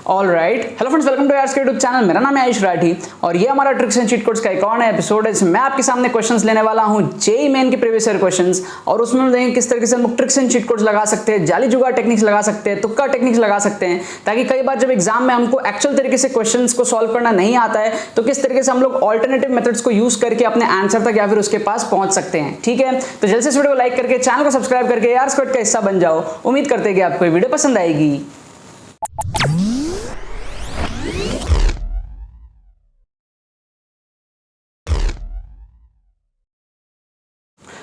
Alright, hello friends, welcome two hours के YouTube channel. मेरा नाम है आयुष राठी और ये हमारा ट्रिक्स एंड चीट कोड्स का एक और नया एपिसोड है। मैं आपके सामने क्वेश्चंस लेने वाला हूं जेईई मेन के प्रीवियस ईयर क्वेश्चंस, और उसमें हम देखेंगे किस तरीके से हम ट्रिक्स एंड चीट कोड्स लगा सकते हैं, जाली जुगाड़ टेक्निक्स लगा सकते हैं, तुक्का टेक्निक्स लगा सकते हैं, ताकि कई बार जब एग्जाम में हमको एक्चुअल तरीके से क्वेश्चंस को सॉल्व करना नहीं आता है तो किस तरीके से हम लोग ऑल्टरनेटिव मेथड्स को यूज करके अपने आंसर तक या फिर उसके पास पहुंच सकते हैं। ठीक है, तो जल्द से इस वीडियो को लाइक करके चैनल को सब्सक्राइब करके यार स्क्वाड का हिस्सा बन जाओ। उम्मीद करते हैं कि आपको ये वीडियो पसंद आएगी।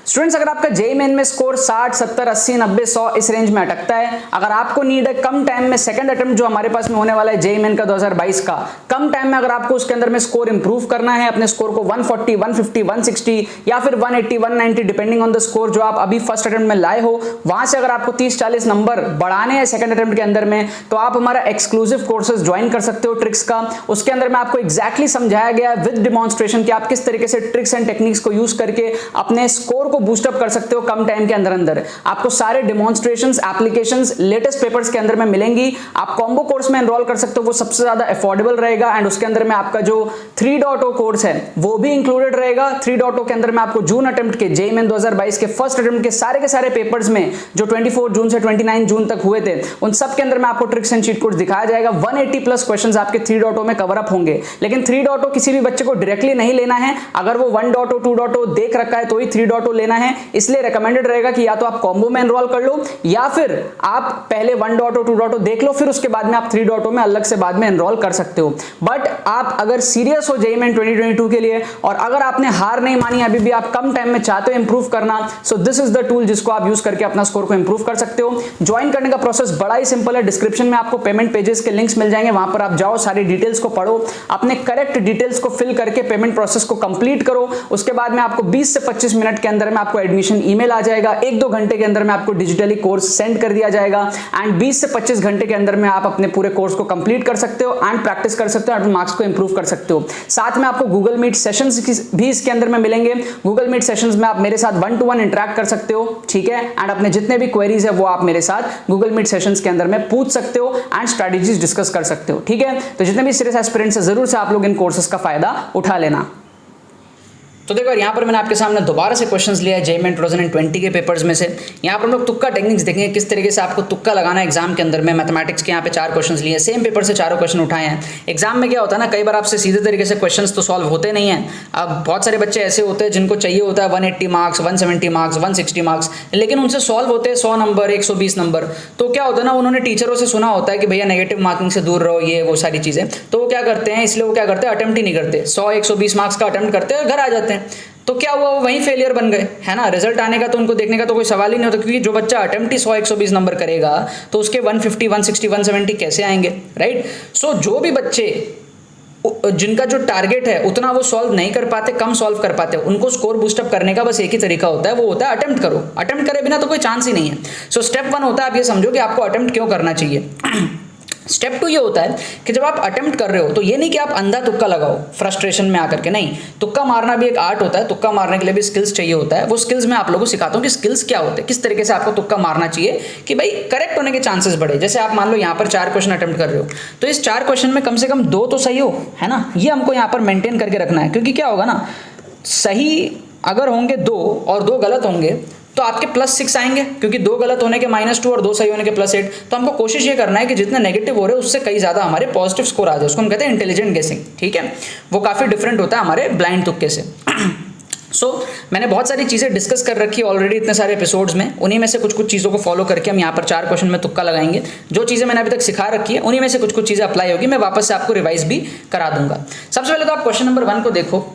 स्टूडेंट्स, अगर आपका जेईई मेन में स्कोर 60, 70, 80, 90, 100 इस रेंज में अटकता है, अगर आपको नीड है कम टाइम में सेकंड अटेम्प्ट जो हमारे पास में होने वाला है जेईई मेन का 2022 का, कम टाइम में अगर आपको उसके अंदर में स्कोर इंप्रूव करना है, अपने स्कोर को 140, 150, 160 या फिर 180, 190 डिपेंडिंग ऑन द स्कोर जो आप अभी फर्स्ट अटेम्प्ट में लाए हो, वहां से अगर आपको 30-40 नंबर बढ़ाने हैं सेकंड अटेम्प्ट के अंदर में, तो आप हमारा एक्सक्लूसिव कोर्सेज ज्वाइन कर सकते हो ट्रिक्स का। उसके अंदर में आपको एग्जैक्टली समझाया गया है विद डिमॉन्स्ट्रेशन कि आप किस तरीके से ट्रिक्स एंड टेक्निक्स को यूज करके अपने स्कोर को बूस्ट अप कर सकते हो कम टाइम के अंदर। आपको सारे डिमॉन्स्ट्रेशंस, एप्लीकेशंस लेटेस्ट पेपर्स के अंदर में मिलेंगी। आप कॉम्बो कोर्स में एनरोल कर सकते हो, वो सबसे ज्यादा अफोर्डेबल रहेगा, एंड उसके अंदर में आपका जो 3.0 कोर्स है वो भी इंक्लूडेड रहेगा। 3.0 के अंदर में आपको जून अटेम्प्ट के जेईई मेन 2022 के फर्स्ट अटेम्प्ट के सारे पेपर्स में जो 24 जून से 29 जून तक हुए थे, उन सब के अंदर में आपको ट्रिक्स एंड चीट कोड्स दिखाया जाएगा। 180 प्लस क्वेश्चंस आपके 3.0 में कवर अप होंगे, लेकिन 3.0 किसी भी बच्चे को डायरेक्टली नहीं लेना है। अगर वो 1.0, 2.0 देख रखा है तो ही 3.0 लेना है। इसलिए रिकमेंडेड रहेगा कि या तो आप कॉम्बो में एनरोल कर लो या फिर आप पहले 1.0, 2.0 देख लो, फिर उसके बाद में आप 3.0 में अलग से बाद में एनरोल कर सकते हो। बट आप अगर सीरियस हो जेईई मेन 2022 के लिए, और अगर आपने हार नहीं मानी, अभी भी आप कम टाइम में चाहते हो इंप्रूव करना, so this is the tool जिसको आप यूज करके अपना स्कोर को इंप्रूव कर सकते हो। ज्वाइन करने का प्रोसेस बड़ा ही सिंपल है। डिस्क्रिप्शन में आपको पेमेंट पेजेस के लिंक्स मिल जाएंगे, वहां पर आप जाओ, सारी डिटेल्स को पढ़ो, अपने करेक्ट डिटेल्स को फिल करके पेमेंट प्रोसेस को कंप्लीट करो। उसके बाद में आपको 20 से 25 मिनट के अंदर में आपको एडमिशन ईमेल आ जाएगा। 1-2 घंटे के अंदर में आपको डिजिटली कोर्स सेंड कर दिया जाएगा, एंड 20 से 25 घंटे के अंदर में आप अपने पूरे कोर्स को कंप्लीट कर सकते हो एंड प्रैक्टिस कर सकते हो, अपने मार्क्स को इंप्रूव कर सकते हो। साथ में आपको गूगल मीट सेशंस भी इसके अंदर में मिलेंगे। गूगल मीट सेशंस में आप मेरे साथ 1-to-1 इंटरेक्ट कर सकते हो, ठीक है, एंड अपने जितने भी क्वेरीज है वो आप मेरे साथ गूगल मीट सेशंस के अंदर में पूछ सकते हो एंड स्ट्रेटजीज डिस्कस कर सकते हो। ठीक है, तो जितने भी सीरियस एस्पिरेंट्स है जरूर से आप लोग इन कोर्सेज का फायदा उठा लेना। तो देखो, यहाँ पर मैंने आपके सामने दोबारा से क्वेश्चंस लिया है जेईई मेन 2020 के पेपर्स में से। यहाँ पर हम लोग तुक्का टेक्निक्स देखेंगे, किस तरीके से आपको तुक्का लगाना है एग्जाम के अंदर में। मैथमेटिक्स के यहाँ पे 4 क्वेश्चंस लिए, सेम पेपर से चारों क्वेश्चन उठाए हैं। एग्जाम में क्या होता है ना, कई बार आपसे सीधे तरीके से क्वेश्चंस तो सॉल्व होते नहीं है। अब बहुत सारे बच्चे ऐसे होते हैं जिनको चाहिए होता है 180 मार्क्स, 170 मार्क्स, 160 मार्क्स, लेकिन उनसे सॉल्व होते हैं 100 नंबर, 120 नंबर। तो क्या होता है ना, उन्होंने टीचरों से सुना होता है कि भैया नेगेटिव मार्किंग से दूर रहो, ये वो सारी चीजें। तो वो क्या करते हैं, इसलिए वो क्या करते हैं, अटेम्प्ट ही नहीं करते। 100-120 मार्क्स का अटेम्प्ट करते हैं, घर आ जाते हैं। तो क्या हुआ, वो वहीं फेलियर बन गए, है ना। रिजल्ट आने का तो उनको देखने का तो कोई सवाल ही नहीं होता, क्योंकि जो बच्चा अटेम्प्ट ही 100-120 नंबर करेगा तो उसके 150, 160, 170 कैसे आएंगे, राइट। सो जो भी बच्चे जिनका जो टारगेट है उतना वो सॉल्व नहीं कर पाते, कम सॉल्व कर पाते, उनको स्कोर बूस्टअप करने का बस एक ही तरीका होता है, वो होता है अटेम्प्ट करो। अटेम्प्ट करे बिना तो कोई चांस ही नहीं है। सो स्टेप 1 होता है, आप ये समझो कि आपको अटेम्प्ट क्यों करना चाहिए। स्टेप 2 ये होता है कि जब आप अटेम्प्ट कर रहे हो तो ये नहीं कि आप अंधा तुक्का लगाओ फ्रस्ट्रेशन में आकर के, नहीं। तुक्का मारना भी एक आर्ट होता है, तुक्का मारने के लिए भी स्किल्स चाहिए होता है। वो स्किल्स मैं आप लोगों को सिखाता हूँ कि स्किल्स क्या होते हैं, किस तरीके से आपको तुक्का मारना चाहिए कि भाई करेक्ट होने के चांसेस बढ़े। जैसे आप मान लो यहाँ पर 4 क्वेश्चन अटेम्प्ट कर रहे हो, तो इस 4 क्वेश्चन में कम से कम 2 तो सही हो, है ना। ये हमको यहाँ पर मेंटेन करके रखना है, क्योंकि क्या होगा ना, सही अगर होंगे 2 और 2 गलत होंगे तो आपके +6 आएंगे, क्योंकि 2 गलत होने के -2 और 2 सही होने के +8। तो हमको कोशिश ये करना है कि जितने नेगेटिव हो रहे हैं उससे कई ज़्यादा हमारे पॉजिटिव स्कोर आ जाए। उसको हम कहते हैं इंटेलिजेंट गेसिंग, ठीक है। वो काफ़ी डिफरेंट होता है हमारे ब्लाइंड तुक्के से। मैंने बहुत सारी चीज़ें डिस्कस कर रखी है ऑलरेडी इतने सारे एपिसोड्स में, उन्हीं में से कुछ चीज़ों को फॉलो करके हम यहाँ पर 4 क्वेश्चन में तुक्का लगाएंगे। जो चीज़ें मैंने अभी तक सिखा रखी है उन्हीं में से कुछ चीज़ें अप्लाई होगी, मैं वापस से आपको रिवाइज भी करा दूंगा। सबसे पहले तो आप क्वेश्चन नंबर 1 को देखो।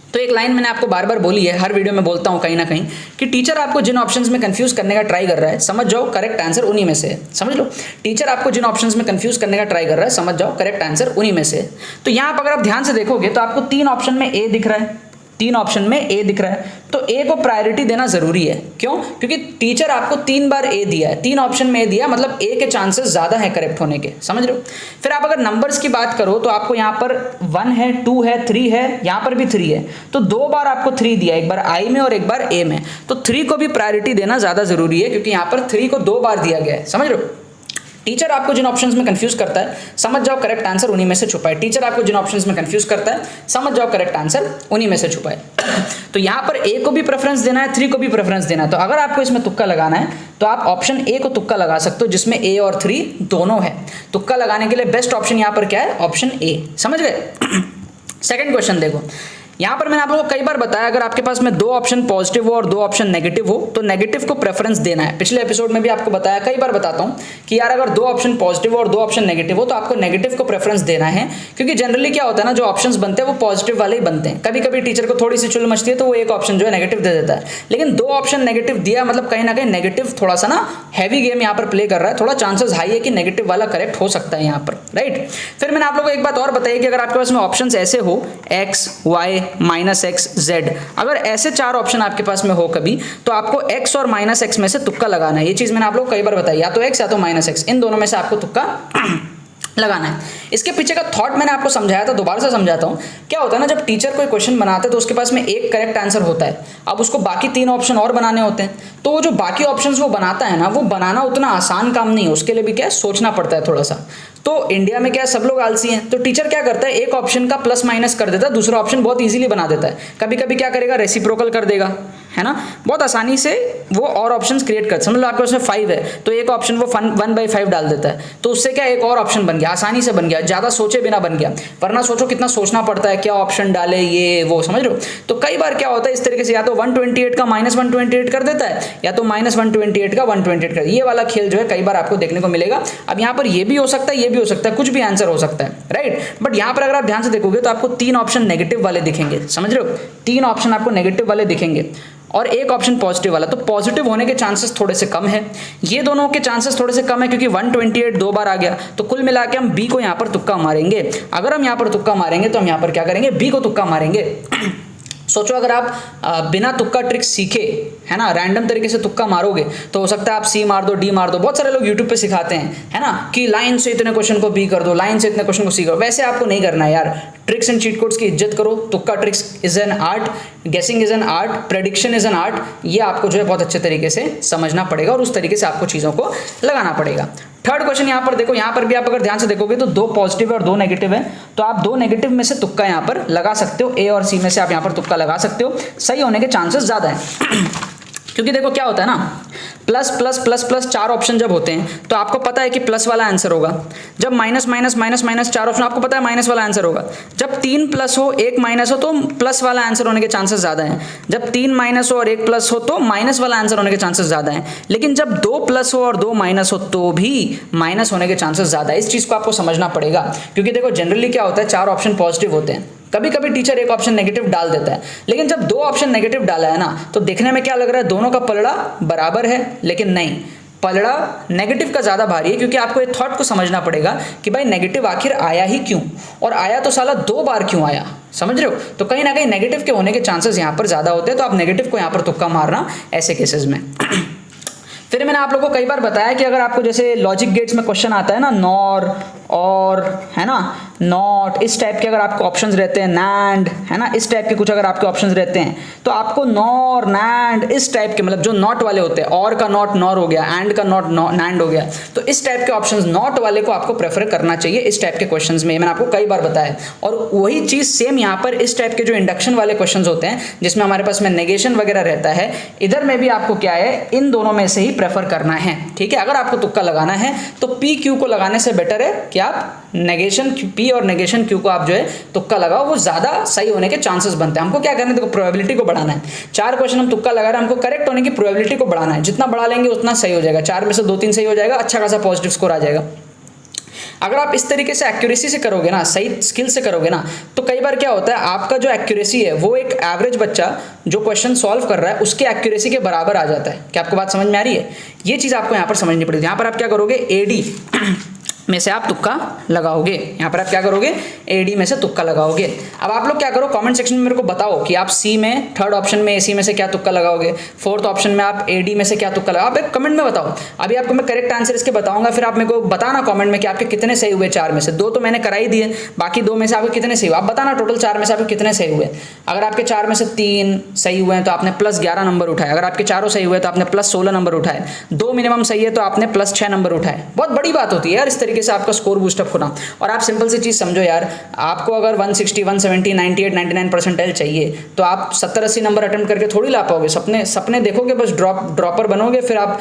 तो एक लाइन मैंने आपको बार बार बोली है, हर वीडियो में बोलता हूँ कहीं ना कहीं, कि टीचर आपको जिन ऑप्शंस में कंफ्यूज करने का ट्राई कर रहा है, समझ जाओ करेक्ट आंसर उन्हीं में से है। समझ लो, टीचर आपको जिन ऑप्शंस में कंफ्यूज करने का ट्राई कर रहा है, समझ जाओ करेक्ट आंसर उन्हीं में से है। तो यहाँ पर अगर आप ध्यान से देखोगे तो आपको 3 ऑप्शन में ए दिख रहा है, 3 ऑप्शन में ए दिख रहा है, तो ए को प्रायोरिटी देना जरूरी है। क्यों? क्योंकि टीचर आपको 3 बार ए दिया है, 3 ऑप्शन में ए दिया, मतलब ए के चांसेस ज्यादा है करेक्ट होने के, समझ रहे हो। फिर आप अगर नंबर्स की बात करो तो आपको यहाँ पर 1 है, 2 है, 3 है, यहाँ पर भी 3 है, तो 2 बार आपको 3 दिया, एक बार आई में और एक बार ए में, तो 3 को भी प्रायोरिटी देना ज्यादा जरूरी है, क्योंकि यहाँ पर 3 को 2 बार दिया गया है, समझ रहे हो। टीचर आपको जिन ऑप्शंस में कंफ्यूज करता है समझ जाओ करेक्ट आंसर उन्हीं में से छुपा है। टीचर आपको जिन ऑप्शंस में कंफ्यूज करता है समझ जाओ करेक्ट आंसर उन्हीं में से छुपा है। तो यहाँ पर ए को भी प्रेफरेंस देना है, 3 को भी प्रेफरेंस देना है। तो अगर आपको इसमें तुक्का लगाना है तो आप ऑप्शन ए को तुक्का लगा सकते हो जिसमें ए और 3 दोनों है। तुक्का लगाने के लिए बेस्ट ऑप्शन यहाँ पर क्या है, ऑप्शन ए। समझ गए। सेकंड क्वेश्चन देखो, यहाँ पर मैंने आप लोगों को कई बार बताया अगर आपके पास में 2 ऑप्शन पॉजिटिव हो और 2 ऑप्शन नेगेटिव हो तो नेगेटिव को प्रेफरेंस देना है। पिछले एपिसोड में भी आपको बताया, कई बार बताता हूँ कि यार अगर 2 ऑप्शन पॉजिटिव हो और 2 ऑप्शन नेगेटिव हो तो आपको नेगेटिव को प्रेफरेंस देना है, क्योंकि जनरली क्या होता है ना, जो ऑप्शंस बनते हैं वो पॉजिटिव वाले ही बनते हैं। कभी कभी टीचर को थोड़ी सी चुल मचती है तो वो एक ऑप्शन जो है नेगेटिव दे देता है, लेकिन 2 ऑप्शन नेगेटिव दिया मतलब कहीं ना कहीं नेगेटिव थोड़ा सा ना हैवी गेम यहाँ पर प्ले कर रहा है, थोड़ा चांसेस हाई है कि नेगेटिव वाला करेक्ट हो सकता है यहाँ पर, राइट। फिर मैंने आप लोगों को एक बात और बताई कि अगर आपके पास में ऑप्शन ऐसे हो x, y, -x, z, अगर ऐसे 4 ऑप्शन आपके पास में हो कभी तो आपको x और -x में से तुक्का लगाना है। ये चीज मैंने आप लोगों को कई बार बताई, या तो x या तो -x, इन दोनों में से आपको तुक्का लगाना है। इसके पीछे का थॉट मैंने आपको समझाया था, दोबारा से समझाता हूँ। क्या होता है ना, जब टीचर कोई क्वेश्चन बनाते हैं तो उसके पास में एक करेक्ट आंसर होता है, अब उसको बाकी 3 ऑप्शन और बनाने होते हैं, तो वो जो बाकी ऑप्शंस वो बनाता है ना, वो बनाना उतना आसान काम नहीं है, उसके लिए भी क्या सोचना पड़ता है थोड़ा सा। तो इंडिया में क्या सब लोग आलसी हैं, तो टीचर क्या करता है, एक ऑप्शन का प्लस माइनस कर देता है, दूसरा ऑप्शन बहुत इजीली बना देता है। कभी कभी क्या करेगा, रेसिप्रोकल कर देगा, है ना, बहुत आसानी से वो और ऑप्शंस क्रिएट कर। समझ लो आपके उसमें 5 है तो एक ऑप्शन वो 1/5 डाल देता है, तो उससे क्या एक और ऑप्शन बन गया, आसानी से बन गया, ज्यादा सोचे बिना बन गया। वरना सोचो कितना सोचना पड़ता है, क्या ऑप्शन डाले, ये वो, समझ लो। तो कई बार क्या होता है इस तरीके से, या तो 128 का -128 कर देता है, या तो -128 का 128 कर। ये वाला खेल जो है कई बार आपको देखने को मिलेगा। अब यहाँ पर ये भी हो सकता है, ये भी हो सकता है, कुछ भी आंसर हो सकता है, राइट। बट यहाँ पर अगर आप ध्यान से देखोगे तो आपको 3 ऑप्शन नेगेटिव वाले दिखेंगे, समझ रहे हो, 3 ऑप्शन आपको नेगेटिव वाले दिखेंगे और एक ऑप्शन पॉजिटिव वाला। तो पॉजिटिव होने के चांसेस थोड़े से कम है, ये दोनों के चांसेस थोड़े से कम है, क्योंकि 128 2 बार आ गया, तो कुल मिला के हम बी को यहाँ पर तुक्का मारेंगे। अगर हम यहाँ पर तुक्का मारेंगे तो हम यहाँ पर क्या करेंगे, बी को तुक्का मारेंगे। सोचो अगर आप बिना तुक्का ट्रिक सीखे, है ना, रैंडम तरीके से तुक्का मारोगे तो हो सकता है आप सी मार दो, डी मार दो। बहुत सारे लोग यूट्यूब पे सिखाते हैं, है ना, कि लाइन से इतने क्वेश्चन को बी कर दो, लाइन से इतने क्वेश्चन को सी करो। वैसे आपको नहीं करना है यार, ट्रिक्स एंड चीट कोड्स की इज्जत करो। तुक्का ट्रिक्स इज एन आर्ट, गेसिंग is an art, prediction is an art. ये आपको जो है बहुत अच्छे तरीके से समझना पड़ेगा और उस तरीके से आपको चीज़ों को लगाना पड़ेगा। थर्ड क्वेश्चन यहाँ पर देखो, यहाँ पर भी आप अगर ध्यान से देखोगे तो 2 पॉजिटिव है और 2 नेगेटिव है, तो आप 2 नेगेटिव में से तुक्का यहाँ पर लगा सकते हो। ए और सी में से आप यहाँ पर तुक्का लगा सकते हो, सही होने के चांसेस ज़्यादा है। क्योंकि देखो क्या होता है ना, plus plus plus plus 4 option जब होते हैं तो आपको पता है कि प्लस वाला आंसर होगा। जब minus minus minus minus 4 option, आपको पता है माइनस वाला आंसर होगा। जब 3 प्लस हो 1 माइनस हो तो प्लस वाला आंसर होने के चांसेस ज़्यादा हैं। जब 3 माइनस हो और 1 प्लस हो तो माइनस वाला आंसर होने के चांसेस ज़्यादा हैं। लेकिन जब 2 प्लस हो और 2 माइनस हो तो भी माइनस होने के चांसेस ज़्यादा है। इस चीज़ को आपको समझना पड़ेगा, क्योंकि देखो जनरली क्या होता है, 4 ऑप्शन पॉजिटिव होते हैं, कभी कभी टीचर एक ऑप्शन नेगेटिव डाल देता है, लेकिन जब 2 ऑप्शन नेगेटिव डाला है ना तो देखने में क्या लग रहा है, दोनों का पलड़ा बराबर है, लेकिन नहीं, पलड़ा नेगेटिव का ज्यादा भारी है। क्योंकि आपको ये थॉट को समझना पड़ेगा कि भाई नेगेटिव आखिर आया ही क्यों, और आया तो साला 2 बार क्यों आया, समझ रहे हो। तो कहीं ना कहीं नेगेटिव के होने के चांसेस यहाँ पर ज्यादा होते हैं, तो आप नेगेटिव को यहाँ पर तुक्का मारना ऐसे केसेस में। फिर मैंने आप लोगों को कई बार बताया कि अगर आपको जैसे लॉजिक गेट्स में क्वेश्चन आता है ना, नॉर, और, है ना, नॉट, इस टाइप के अगर आपको ऑप्शंस रहते हैं, नैंड, है ना, इस टाइप के कुछ अगर आपके ऑप्शंस रहते हैं, तो आपको नॉर, नैंड, इस टाइप के, मतलब जो नॉट वाले होते हैं, और का नॉट नॉर हो गया, एंड का नॉट नैंड हो गया, तो इस टाइप के ऑप्शंस नॉट वाले को आपको प्रेफर करना चाहिए इस टाइप के क्वेश्चंस में। मैंने आपको कई बार बताया। और वही चीज सेम यहाँ पर इस टाइप के जो इंडक्शन वाले क्वेश्चंस होते हैं जिसमें हमारे पास में नेगेशन वगैरह रहता है, इधर में भी आपको क्या है, इन दोनों में से ही प्रेफर करना है, ठीक है। अगर आपको तुक्का लगाना है तो पी क्यू को लगाने से बेटर है कि आप नेगेशन पी और नेगेशन क्यू को आप जो है तुक्का लगाओ, वो ज्यादा सही होने के चांसेस बनते हैं। हमको क्या करना है, देखो प्रोबेबिलिटी को बढ़ाना है। 4 क्वेश्चन हम तुक्का लगा रहे हैं, हमको करेक्ट होने की प्रोबेबिलिटी को बढ़ाना है। जितना बढ़ा लेंगे उतना सही हो जाएगा, 4 में से 2-3 सही हो जाएगा, अच्छा खासा पॉजिटिव स्कोर आ जाएगा। अगर आप इस तरीके से एक्यूरेसी से करोगे ना, सही स्किल से करोगे ना, तो कई बार क्या होता है, आपका जो एक्यूरेसी है वो एक एवरेज बच्चा जो क्वेश्चन सॉल्व कर रहा है उसके एक्यूरेसी के बराबर आ जाता है। क्या आपको बात समझ में आ रही है? ये चीज आपको यहाँ पर समझनी पड़ेगी। यहाँ पर आप क्या करोगे, एडी में से आप तुक्का लगाओगे। यहाँ पर आप क्या करोगे, AD में से तुक्का लगाओगे। अब आप लोग क्या करो, कमेंट सेक्शन में मेरे को बताओ कि आप C में, थर्ड ऑप्शन में AC में से क्या तुक्का लगाओगे, फोर्थ ऑप्शन में आप AD में से क्या तुक्का लगाओ। आप एक कमेंट में बताओ। अभी आपको मैं करेक्ट आंसर इसके बताऊंगा, फिर आप मेरे को बताना कमेंट में कि आपके कितने सही हुए 4 में से। 2 तो मैंने करा ही दिए, बाकी 2 में से आपके कितने सही हुए आप बताना। टोटल 4 में से आपके कितने सही हुए। अगर आपके 4 में से 3 सही हुए हैं तो आपने +11 नंबर उठाए। अगर आपके चारों सही हुए तो आपने +16 नंबर उठाए। 2 मिनिमम सही है तो आपने +6 नंबर उठाए। बहुत बड़ी बात होती है यार इस तरीके से आपका स्कोर बूस्टअप होना। और आप सिंपल सी चीज़ समझो यार, आपको अगर 160, 170, 98, 99 परसेंटाइल चाहिए तो आप 70-80 नंबर अटेम्प्ट करके थोड़ी ला पाओगे। सपने देखोगे, बस ड्रॉपर बनोगे, फिर आप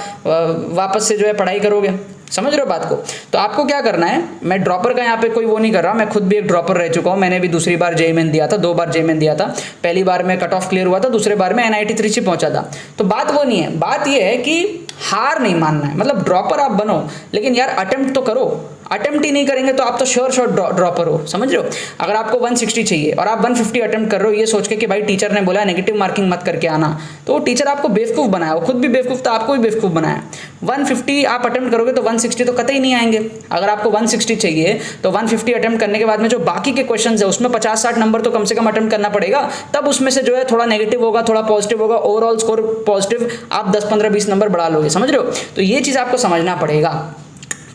वापस से जो है पढ़ाई करोगे। समझ रहे हो बात को। तो आपको क्या करना है, मैं ड्रॉपर का यहाँ पे कोई वो नहीं कर रहा, मैं खुद भी एक ड्रॉपर रह चुका हूँ। मैंने भी दूसरी बार जेईई मेन दिया था, 2 बार जेईई मेन दिया था। पहली बार में कट ऑफ क्लियर हुआ था, दूसरे बार में NIT त्रिची पहुंचा था। तो बात वो नहीं है, बात ये है कि हार नहीं मानना है। मतलब ड्रॉपर आप बनो, लेकिन यार अटेम्प्ट तो करो। अटेम्प्ट ही नहीं करेंगे तो आप तो श्योर ड्रॉपर हो। समझ रहे हो। अगर आपको 160 चाहिए और आप 150 अटेम्प्ट कर रहे हो ये सोच के कि भाई टीचर ने बोला नेगेटिव मार्किंग मत करके आना, तो वो टीचर आपको बेवकूफ़ बनाया, वो खुद भी बेवकूफ़ था, आपको भी बेवकूफ़ बनाया। 150 आप अटेम्प्ट करोगे तो 160 तो कतई नहीं आएंगे। अगर आपको 160 चाहिए तो 150 अटेम्प्ट करने के बाद में जो बाकी के क्वेश्चन है उसमें 50-60 नंबर तो कम से कम अटेम्प्ट करना पड़ेगा। तब उसमें से जो है थोड़ा नेगेटिव होगा, थोड़ा पॉजिटिव होगा, ओवरऑल स्कोर पॉजिटिव आप 10, 15, 20 नंबर बढ़ा लोगे। समझ रहे हो। तो ये चीज़ आपको समझना पड़ेगा।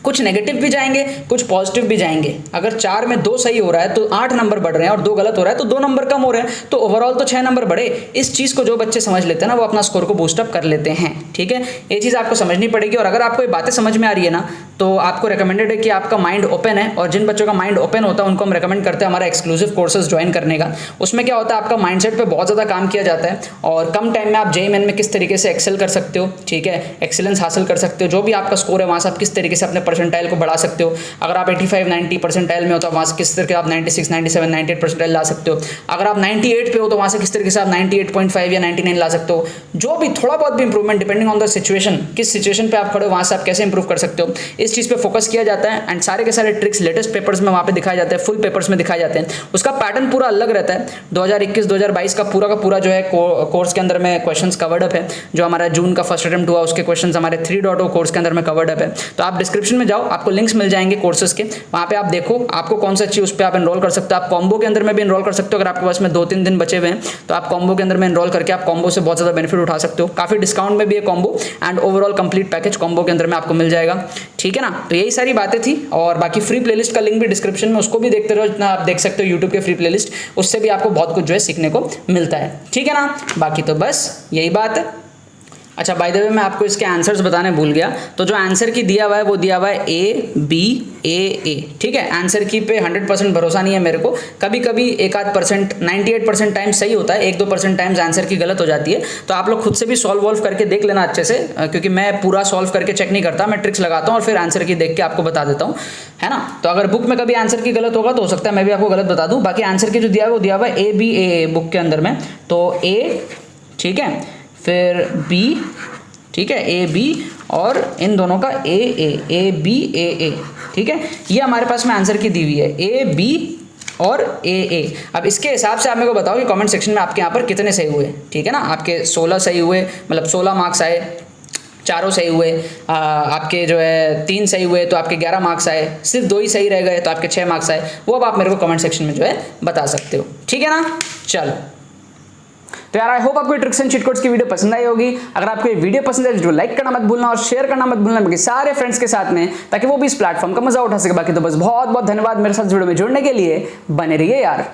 कुछ नेगेटिव भी जाएंगे, कुछ पॉजिटिव भी जाएंगे। अगर 4 में 2 सही हो रहा है तो 8 नंबर बढ़ रहे हैं, और 2 गलत हो रहा है तो 2 नंबर कम हो रहे हैं, तो ओवरऑल तो 6 नंबर बढ़े। इस चीज़ को जो बच्चे समझ लेते हैं ना वो अपना स्कोर को बूस्टअप कर लेते हैं। ठीक है, ये चीज़ आपको समझनी पड़ेगी। और अगर आपको ये बातें समझ में आ रही है ना तो आपको रिकमेंडेड है कि आपका माइंड ओपन है, और जिन बच्चों का माइंड ओपन होता है उनको हम रिकमेंड करते हैं हमारा एक्सक्लूसिव कोर्सेज ज्वाइन करने का। उसमें क्या होता है, आपका माइंडसेट पे बहुत ज़्यादा काम किया जाता है, और कम टाइम में आप जेईई मेन में किस तरीके से एक्सेल कर सकते हो, ठीक है, एक्सीलेंस हासिल कर सकते हो। जो भी आपका स्कोर है वहाँ से आप किस तरीके से अपने परसेंटाइल को बढ़ा सकते हो। अगर आप 85-90 परसेंटाइल में हो तो वहाँ से किस तरीके आप 96, 97, 98 परसेंटाइल ला सकते हो। अगर आप 98 पे हो तो वहाँ से किस तरीके से आप 98.5 या 99 ला सकते हो। जो भी थोड़ा बहुत भी improvement depending on the situation, किस सिचुएशन पे आप खड़े हो वहाँ से आप कैसे इंप्रूव कर सकते हो, इस चीज़ पे फोकस किया जाता है। एंड सारे के सारे ट्रिक्स लेटेस्ट पेपर्स में वहाँ पे दिखाए जाते हैं, फुल पेपर्स में दिखाए जाते हैं। उसका पैटर्न पूरा अलग रहता है। 2021-2022 का पूरा जो है कोर्स के अंदर में क्वेश्चंस कवर्ड अप है। जो हमारा जून का फर्स्ट अटेम्प्ट हुआ उसके क्वेश्चंस हमारे 3.0 कोर्स के अंदर में कवर्ड अप है। तो आप डिस्क्रिप्शन में जाओ, आपको लिंक्स मिल जाएंगे कोर्सेज के, वहाँ पे आप देखो आपको कौन सा चाहिए, उस पर आप एनरोल कर सकते हो। आप कॉम्बो के अंदर में भी एनरोल कर सकते हो। अगर आपके पास में 2-3 दिन बचे हुए हैं तो आप कॉम्बो के अंदर में एनरोल करके आप कॉम्बो से बहुत ज़्यादा बेनिफिट उठा सकते हो। काफ़ी डिस्काउंट में भी है combo, and overall complete package combo के अंदर में आपको मिल जाएगा। ठीक है ना। तो यही सारी बातें थी, और बाकी फ्री प्लेलिस्ट का लिंक भी डिस्क्रिप्शन में, उसको भी देखते रहो। जितना आप देख सकते हो यूट्यूब के फ्री प्लेलिस्ट, उससे भी आपको बहुत कुछ जो है सीखने को मिलता है। ठीक है ना। बाकी तो बस यही बात है। अच्छा, बाय द वे मैं आपको इसके आंसर्स बताने भूल गया। तो जो आंसर की दिया हुआ है वो दिया हुआ है A, A। ठीक है, आंसर की पे 100% भरोसा नहीं है मेरे को। कभी कभी 1-8%, 98% टाइम सही होता है, 1-2% टाइम्स आंसर की गलत हो जाती है। तो आप लोग खुद से भी सॉल्व करके देख लेना अच्छे से, क्योंकि मैं पूरा सॉल्व करके चेक नहीं करता, मैं ट्रिक्स लगाता हूँ और फिर आंसर की देख के आपको बता देता हूँ, है ना। तो अगर बुक में कभी आंसर की गलत होगा तो हो सकता है मैं भी आपको गलत बता दूँ। बाकी आंसर की जो दिया है वो दिया हुआ है A बुक के अंदर में। तो A, ठीक है, फिर B, ठीक है, A, B, और इन दोनों का A, B, A। ठीक है, ये हमारे पास में आंसर की दी हुई है A, B और A। अब इसके हिसाब से आप मेरे को बताओ कि कमेंट सेक्शन में आपके यहाँ पर कितने सही हुए। ठीक है ना, आपके 16 सही हुए, मतलब 16 मार्क्स आए, चारों सही हुए, आपके जो है 3 सही हुए तो आपके 11 मार्क्स आए, सिर्फ 2 ही सही रह गए तो आपके 6 मार्क्स आए। वो अब आप मेरे को कमेंट सेक्शन में जो है बता सकते हो। ठीक है ना। चलो, तो यार आई होप आपको ट्रिक्स एंड चीट कोड्स की वीडियो पसंद आई होगी। अगर आपको ये वीडियो पसंद है तो लाइक करना मत भूलना और शेयर करना मत भूलना बाकी सारे फ्रेंड्स के साथ में, ताकि वो भी इस प्लेटफॉर्म का मजा उठा सके। बाकी तो बस बहुत बहुत धन्यवाद मेरे साथ वीडियो में जुड़ने के लिए। बने रहिए यार।